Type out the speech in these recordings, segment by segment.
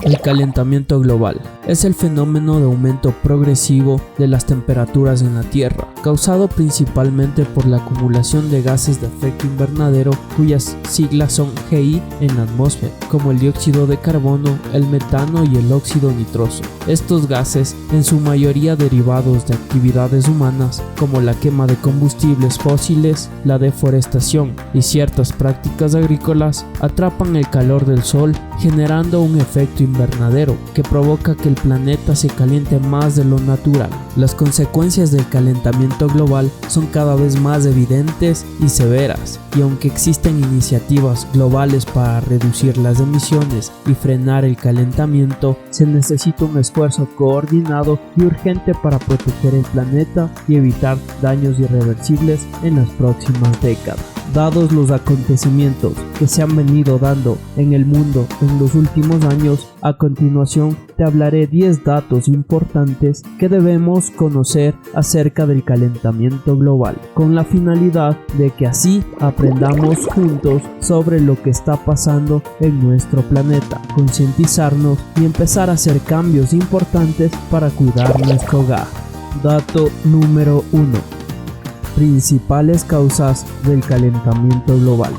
El calentamiento global es el fenómeno de aumento progresivo de las temperaturas en la Tierra, causado principalmente por la acumulación de gases de efecto invernadero cuyas siglas son GI en la atmósfera, como el dióxido de carbono, el metano y el óxido nitroso. Estos gases, en su mayoría derivados de actividades humanas como la quema de combustibles fósiles, la deforestación y ciertas prácticas agrícolas, atrapan el calor del sol, generando un efecto invernadero que provoca que el planeta se caliente más de lo natural. Las consecuencias del calentamiento global son cada vez más evidentes y severas, y aunque existen iniciativas globales para reducir las emisiones y frenar el calentamiento, se necesita un esfuerzo coordinado y urgente para proteger el planeta y evitar daños irreversibles en las próximas décadas. Dados los acontecimientos que se han venido dando en el mundo en los últimos años, a continuación te hablaré 10 datos importantes que debemos conocer acerca del calentamiento global, con la finalidad de que así aprendamos juntos sobre lo que está pasando en nuestro planeta, concientizarnos y empezar a hacer cambios importantes para cuidar nuestro hogar. Dato número 1. Principales causas del calentamiento global.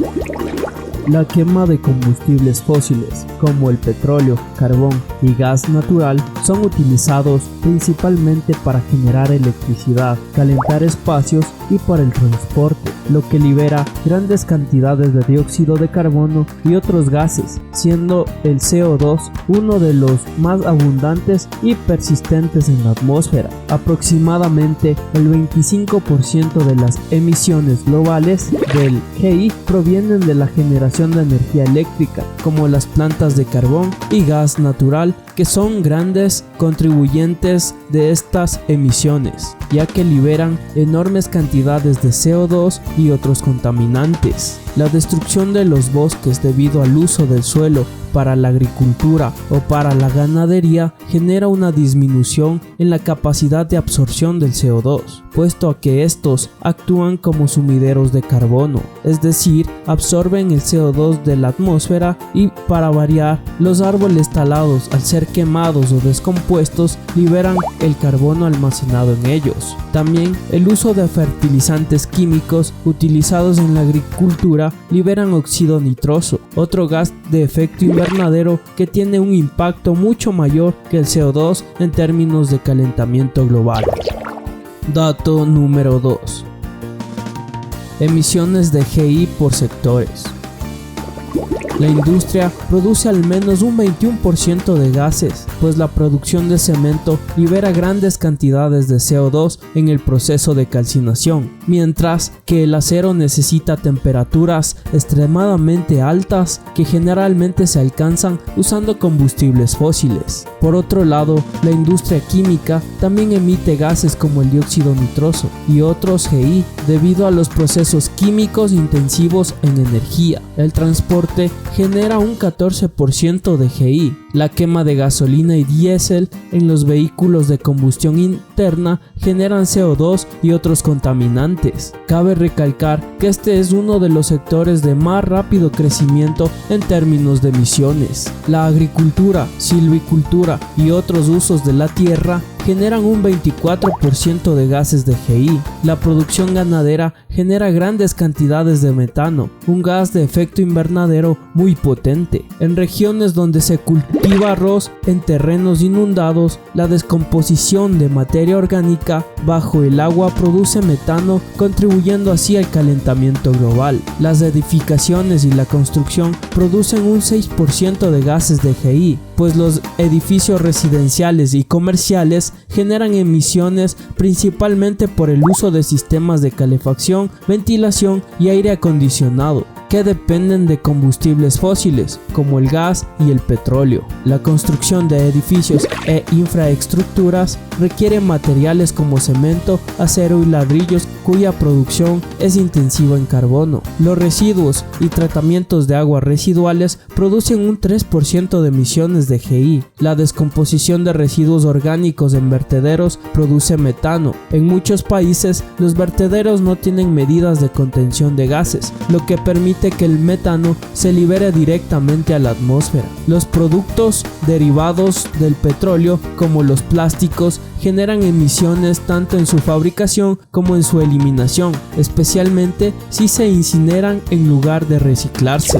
La quema de combustibles fósiles como el petróleo, carbón y gas natural son utilizados principalmente para generar electricidad, calentar espacios y para el transporte, lo que libera grandes cantidades de dióxido de carbono y otros gases, siendo el CO2 uno de los más abundantes y persistentes en la atmósfera. Aproximadamente el 25% de las emisiones globales del GI provienen de la generación de energía eléctrica, como las plantas de carbón y gas natural, que son grandes contribuyentes de estas emisiones, ya que liberan enormes cantidades de CO2 y otros contaminantes. La destrucción de los bosques debido al uso del suelo para la agricultura o para la ganadería genera una disminución en la capacidad de absorción del CO2, puesto a que estos actúan como sumideros de carbono, es decir, absorben el CO2 de la atmósfera y, para variar, los árboles talados al ser quemados o descompuestos liberan el carbono almacenado en ellos. También el uso de fertilizantes químicos utilizados en la agricultura liberan óxido nitroso, otro gas de efecto invernadero que tiene un impacto mucho mayor que el CO2 en términos de calentamiento global. Dato número 2. Emisiones de GI por sectores. La industria produce al menos un 21% de gases, pues la producción de cemento libera grandes cantidades de CO2 en el proceso de calcinación, mientras que el acero necesita temperaturas extremadamente altas que generalmente se alcanzan usando combustibles fósiles. Por otro lado, la industria química también emite gases como el dióxido nitroso y otros GI debido a los procesos químicos intensivos en energía. El transporte genera un 14% de GI. La quema de gasolina y diésel en los vehículos de combustión interna generan CO2 y otros contaminantes. Cabe recalcar que este es uno de los sectores de más rápido crecimiento en términos de emisiones. La agricultura, silvicultura y otros usos de la tierra generan un 24% de gases de GI. La producción ganadera genera grandes cantidades de metano, un gas de efecto invernadero muy potente. En regiones donde se cultiva arroz en terrenos inundados, la descomposición de materia orgánica bajo el agua produce metano, contribuyendo así al calentamiento global. Las edificaciones y la construcción producen un 6% de gases de GI, pues los edificios residenciales y comerciales generan emisiones principalmente por el uso de sistemas de calefacción, ventilación y aire acondicionado, que dependen de combustibles fósiles como el gas y el petróleo. La construcción de edificios e infraestructuras requiere materiales como cemento, acero y ladrillos, cuya producción es intensiva en carbono. Los residuos y tratamientos de aguas residuales producen un 3% de emisiones de GI. La descomposición de residuos orgánicos en vertederos produce metano. En muchos países, los vertederos no tienen medidas de contención de gases, lo que permite permite que el metano se libere directamente a la atmósfera. Los productos derivados del petróleo, como los plásticos, generan emisiones tanto en su fabricación como en su eliminación, especialmente si se incineran en lugar de reciclarse.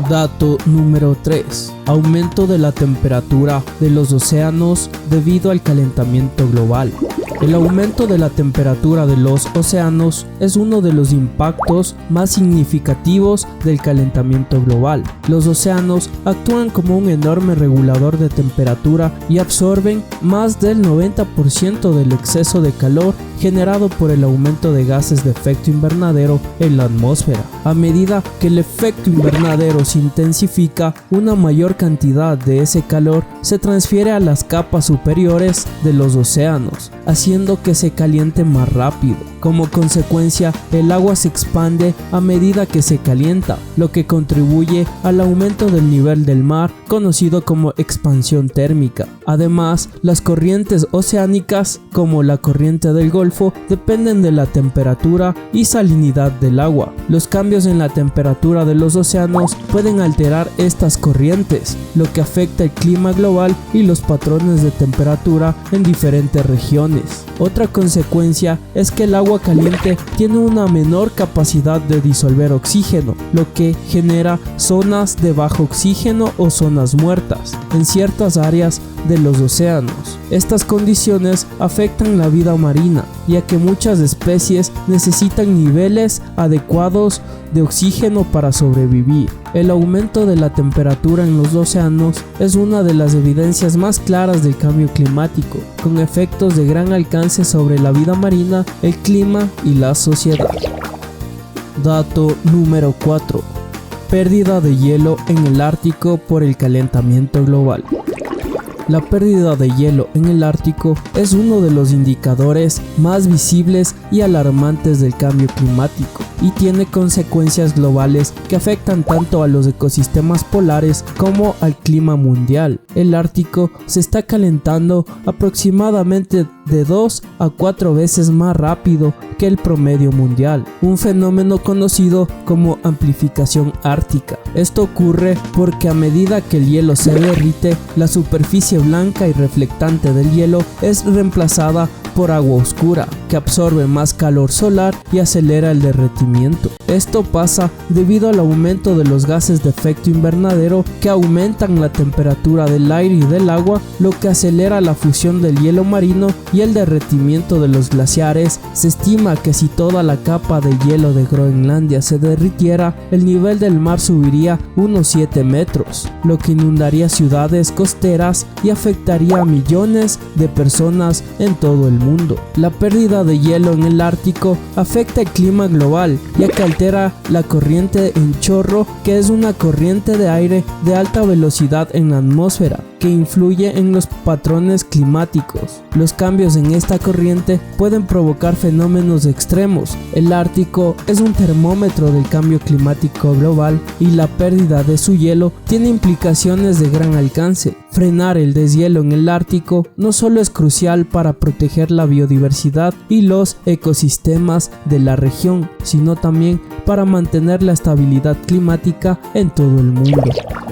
Dato número 3. Aumento de la temperatura de los océanos debido al calentamiento global. El aumento de la temperatura de los océanos es uno de los impactos más significativos del calentamiento global. Los océanos actúan como un enorme regulador de temperatura y absorben más del 90% del exceso de calor generado por el aumento de gases de efecto invernadero en la atmósfera. A medida que el efecto invernadero se intensifica, una mayor cantidad de ese calor se transfiere a las capas superiores de los océanos, haciendo que se caliente más rápido. Como consecuencia, el agua se expande a medida que se calienta, lo que contribuye al aumento del nivel del mar, conocido como expansión térmica. Además, las corrientes oceánicas, como la corriente del Golfo, dependen de la temperatura y salinidad del agua. Los cambios en la temperatura de los océanos pueden alterar estas corrientes, lo que afecta el clima global y los patrones de temperatura en diferentes regiones. Otra consecuencia es que el agua caliente tiene una menor capacidad de disolver oxígeno, lo que genera zonas de bajo oxígeno o zonas muertas en ciertas áreas de los océanos. Estas condiciones afectan la vida marina, ya que muchas especies necesitan niveles adecuados de oxígeno para sobrevivir. El aumento de la temperatura en los océanos es una de las evidencias más claras del cambio climático, con efectos de gran alcance sobre la vida marina, el clima y la sociedad. Dato número 4. Pérdida de hielo en el Ártico por el calentamiento global. La pérdida de hielo en el Ártico es uno de los indicadores más visibles y alarmantes del cambio climático y tiene consecuencias globales que afectan tanto a los ecosistemas polares como al clima mundial. El Ártico se está calentando aproximadamente de 2 a 4 veces más rápido que el promedio mundial, un fenómeno conocido como amplificación ártica. Esto ocurre porque a medida que el hielo se derrite, la superficie blanca y reflectante del hielo es reemplazada por agua oscura, que absorbe más calor solar y acelera el derretimiento. Esto pasa debido al aumento de los gases de efecto invernadero que aumentan la temperatura del aire y del agua, lo que acelera la fusión del hielo marino y el derretimiento de los glaciares. Se estima que si toda la capa de hielo de Groenlandia se derritiera, el nivel del mar subiría unos 7 metros, lo que inundaría ciudades costeras y afectaría a millones de personas en todo el mundo. La pérdida de hielo en el Ártico afecta el clima global, ya que altera la corriente en chorro, que es una corriente de aire de alta velocidad en la atmósfera, que influye en los patrones climáticos. Los cambios en esta corriente pueden provocar fenómenos extremos. El Ártico es un termómetro del cambio climático global y la pérdida de su hielo tiene implicaciones de gran alcance. Frenar el deshielo en el Ártico no solo es crucial para proteger la biodiversidad y los ecosistemas de la región, sino también para mantener la estabilidad climática en todo el mundo.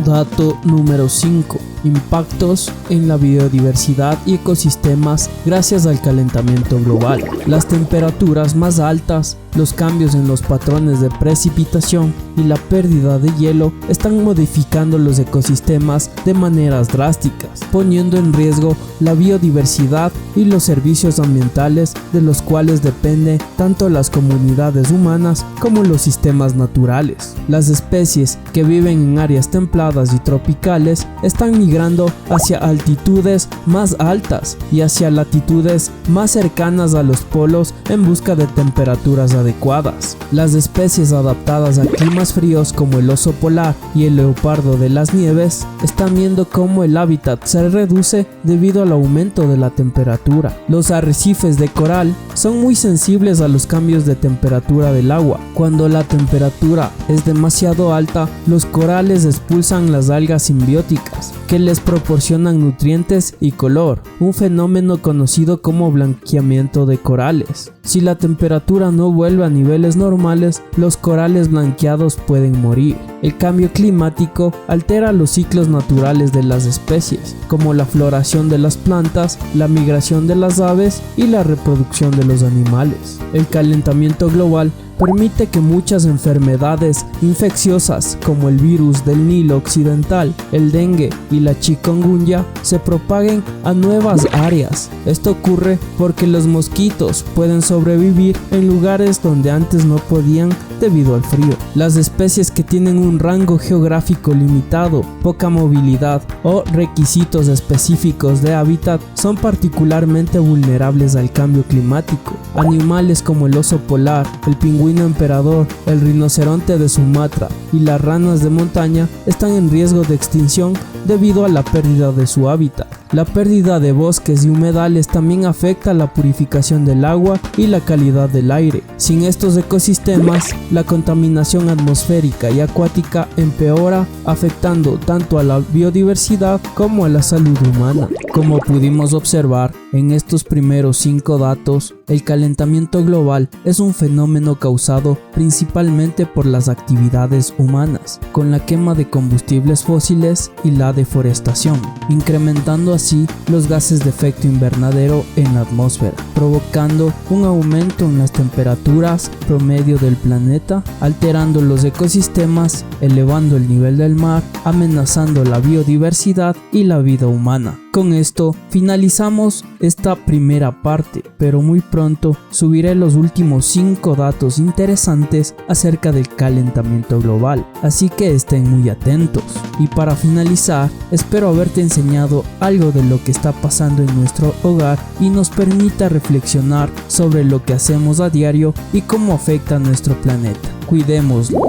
Dato número 5. Impactos en la biodiversidad y ecosistemas gracias al calentamiento global. Las temperaturas más altas, los cambios en los patrones de precipitación y la pérdida de hielo están modificando los ecosistemas de maneras drásticas, poniendo en riesgo la biodiversidad y los servicios ambientales de los cuales dependen tanto las comunidades humanas como los sistemas naturales. Las especies que viven en áreas templadas y tropicales están migrando hacia altitudes más altas y hacia latitudes más cercanas a los polos en busca de temperaturas adecuadas. Las especies adaptadas a climas fríos como el oso polar y el leopardo de las nieves están viendo cómo el hábitat se reduce debido al aumento de la temperatura. Los arrecifes de coral son muy sensibles a los cambios de temperatura del agua. Cuando la temperatura es demasiado alta, los corales expulsan las algas simbióticas que les proporcionan nutrientes y color, un fenómeno conocido como blanqueamiento de corales. Si la temperatura no vuelve vuelve a niveles normales, los corales blanqueados pueden morir. El cambio climático altera los ciclos naturales de las especies, como la floración de las plantas, la migración de las aves y la reproducción de los animales. El calentamiento global permite que muchas enfermedades infecciosas como el virus del Nilo Occidental, el dengue y la chikungunya se propaguen a nuevas áreas. Esto ocurre porque los mosquitos pueden sobrevivir en lugares donde antes no podían debido al frío. Las especies que tienen un rango geográfico limitado, poca movilidad o requisitos específicos de hábitat son particularmente vulnerables al cambio climático. Animales como el oso polar, el pingüino emperador, el rinoceronte de Sumatra y las ranas de montaña están en riesgo de extinción debido a la pérdida de su hábitat. La pérdida de bosques y humedales también afecta la purificación del agua y la calidad del aire. Sin estos ecosistemas, la contaminación atmosférica y acuática empeora, afectando tanto a la biodiversidad como a la salud humana. Como pudimos observar en estos primeros 5 datos, el calentamiento global es un fenómeno causado principalmente por las actividades humanas, con la quema de combustibles fósiles y la deforestación, incrementando así los gases de efecto invernadero en la atmósfera, provocando un aumento en las temperaturas promedio del planeta, alterando los ecosistemas, elevando el nivel del mar, amenazando la biodiversidad y la vida humana. Con esto finalizamos esta primera parte, pero muy pronto subiré los últimos 5 datos interesantes acerca del calentamiento global, así que estén muy atentos. Y para finalizar, espero haberte enseñado algo de lo que está pasando en nuestro hogar y nos permita reflexionar sobre lo que hacemos a diario y cómo afecta a nuestro planeta. Cuidémoslo.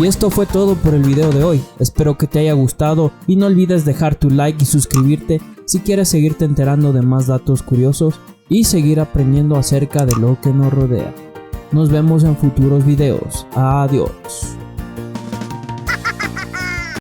Y esto fue todo por el video de hoy, espero que te haya gustado y no olvides dejar tu like y suscribirte si quieres seguirte enterando de más datos curiosos y seguir aprendiendo acerca de lo que nos rodea. Nos vemos en futuros videos, adiós.